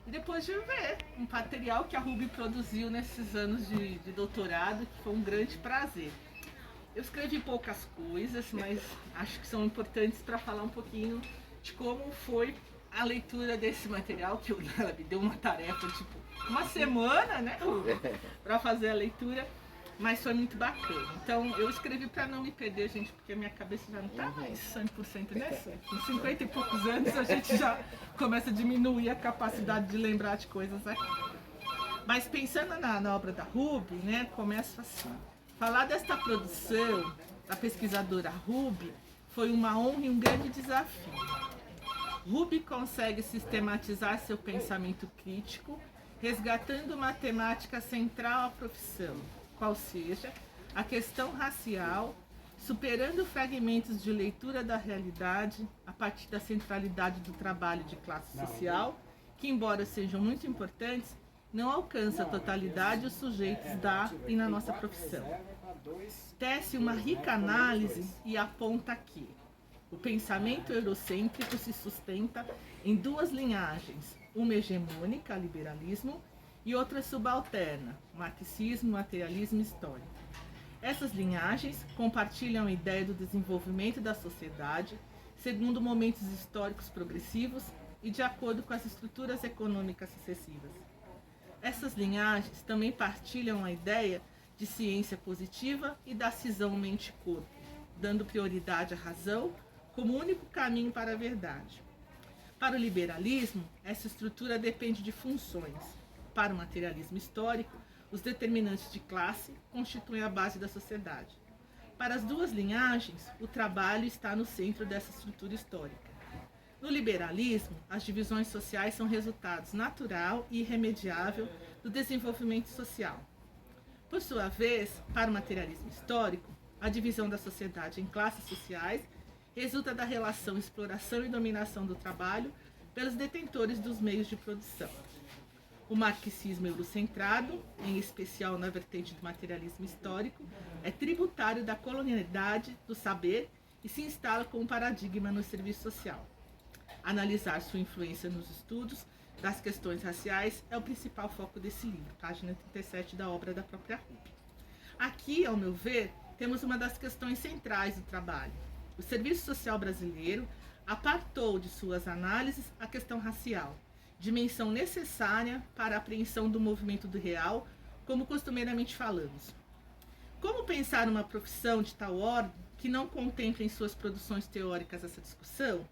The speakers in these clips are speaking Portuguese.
e depois de ver um material que a Ruby produziu nesses anos de doutorado, que foi um grande prazer. Eu escrevi poucas coisas, mas acho que são importantes para falar um pouquinho de como foi a leitura desse material, que ela me deu uma tarefa, tipo, uma semana, né, para fazer a leitura, mas foi muito bacana. Então, eu escrevi para não me perder, gente, porque a minha cabeça já não tá mais 100% nessa. Com 50 e poucos anos, a gente já começa a diminuir a capacidade de lembrar de coisas aqui. Mas pensando na obra da Ruby, né, começa assim. Falar desta produção da pesquisadora Ruby foi uma honra e um grande desafio. Ruby consegue sistematizar seu pensamento crítico, resgatando uma temática central à profissão, qual seja a questão racial, superando fragmentos de leitura da realidade a partir da centralidade do trabalho de classe social, que, embora sejam muito importantes, não alcança a totalidade os sujeitos da e na nossa profissão. Tece uma rica análise e aponta que o pensamento eurocêntrico se sustenta em duas linhagens, uma hegemônica, liberalismo, e outra subalterna, marxismo, materialismo histórico. Essas linhagens compartilham a ideia do desenvolvimento da sociedade segundo momentos históricos progressivos e de acordo com as estruturas econômicas sucessivas. Essas linhagens também partilham a ideia de ciência positiva e da cisão mente-corpo, dando prioridade à razão como único caminho para a verdade. Para o liberalismo, essa estrutura depende de funções. Para o materialismo histórico, os determinantes de classe constituem a base da sociedade. Para as duas linhagens, o trabalho está no centro dessa estrutura histórica. No liberalismo, as divisões sociais são resultados natural e irremediável do desenvolvimento social. Por sua vez, para o materialismo histórico, a divisão da sociedade em classes sociais resulta da relação exploração e dominação do trabalho pelos detentores dos meios de produção. O marxismo eurocentrado, em especial na vertente do materialismo histórico, é tributário da colonialidade do saber e se instala como paradigma no serviço social. Analisar sua influência nos estudos das questões raciais é o principal foco desse livro, página 37 da obra da própria Ruby. Aqui, ao meu ver, temos uma das questões centrais do trabalho. O serviço social brasileiro apartou de suas análises a questão racial, dimensão necessária para a apreensão do movimento do real, como costumeiramente falamos. Como pensar uma profissão de tal ordem que não contemple em suas produções teóricas essa discussão?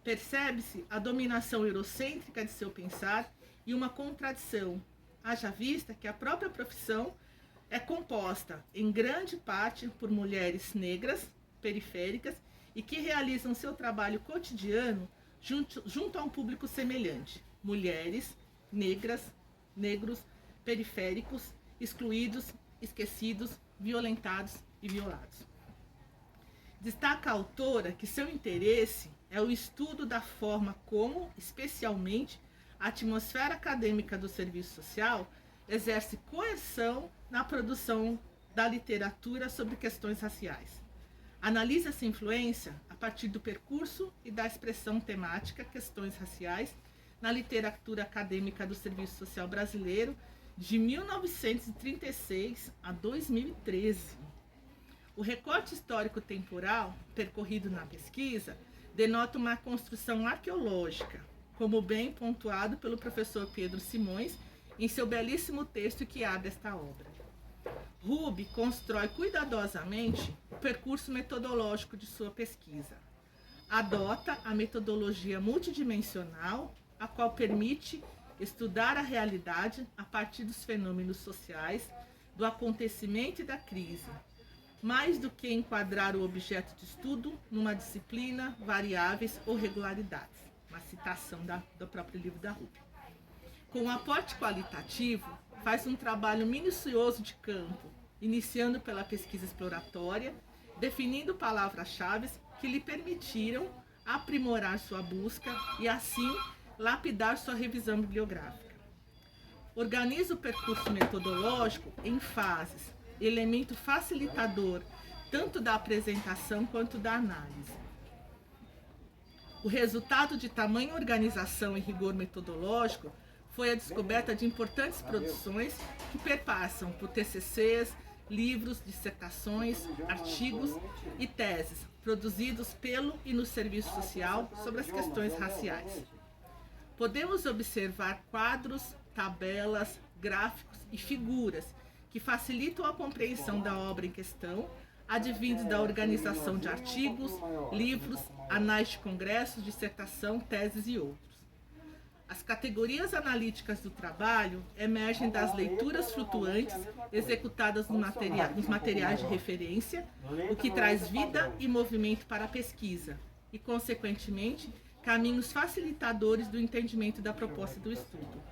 Percebe-se a dominação eurocêntrica de seu pensar e uma contradição, haja vista que a própria profissão é composta, em grande parte, por mulheres negras, periféricas, e que realizam seu trabalho cotidiano junto a um público semelhante. Mulheres, negras, negros, periféricos, excluídos, esquecidos, violentados e violados. Destaca a autora que seu interesse é o estudo da forma como, especialmente, a atmosfera acadêmica do serviço social exerce coerção na produção da literatura sobre questões raciais. Analisa essa influência a partir do percurso e da expressão temática questões raciais na literatura acadêmica do serviço social brasileiro de 1936 a 2013. O recorte histórico temporal percorrido na pesquisa denota uma construção arqueológica, como bem pontuado pelo professor Pedro Simões em seu belíssimo texto que abre esta obra. Ruby constrói cuidadosamente o percurso metodológico de sua pesquisa. Adota a metodologia multidimensional, a qual permite estudar a realidade a partir dos fenômenos sociais, do acontecimento e da crise, mais do que enquadrar o objeto de estudo numa disciplina, variáveis ou regularidades. Uma citação do próprio livro da Ruby. Com um aporte qualitativo, faz um trabalho minucioso de campo, iniciando pela pesquisa exploratória, definindo palavras-chave que lhe permitiram aprimorar sua busca e, assim, lapidar sua revisão bibliográfica. Organiza o percurso metodológico em fases, elemento facilitador tanto da apresentação quanto da análise. O resultado de tamanha organização e rigor metodológico foi a descoberta de importantes produções que perpassam por TCCs, livros, dissertações, artigos e teses produzidos pelo e no serviço social sobre as questões raciais. Podemos observar quadros, tabelas, gráficos e figuras que facilitam a compreensão da obra em questão, advindos da organização de artigos, livros, anais de congressos, dissertação, teses e outros. As categorias analíticas do trabalho emergem das leituras flutuantes executadas nos materiais de referência, o que traz vida e movimento para a pesquisa e, consequentemente, caminhos facilitadores do entendimento da proposta do estudo.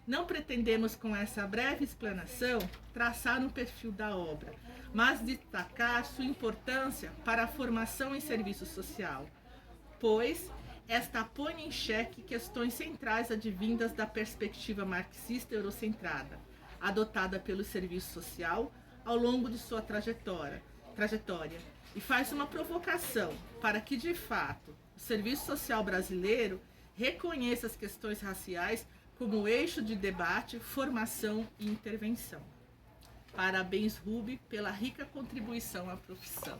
Não pretendemos, com essa breve explanação, traçar um perfil da obra, mas destacar sua importância para a formação em serviço social, pois esta põe em xeque questões centrais advindas da perspectiva marxista eurocentrada, adotada pelo serviço social ao longo de sua trajetória, e faz uma provocação para que, de fato, o serviço social brasileiro reconheça as questões raciais como eixo de debate, formação e intervenção. Parabéns, Ruby, pela rica contribuição à profissão.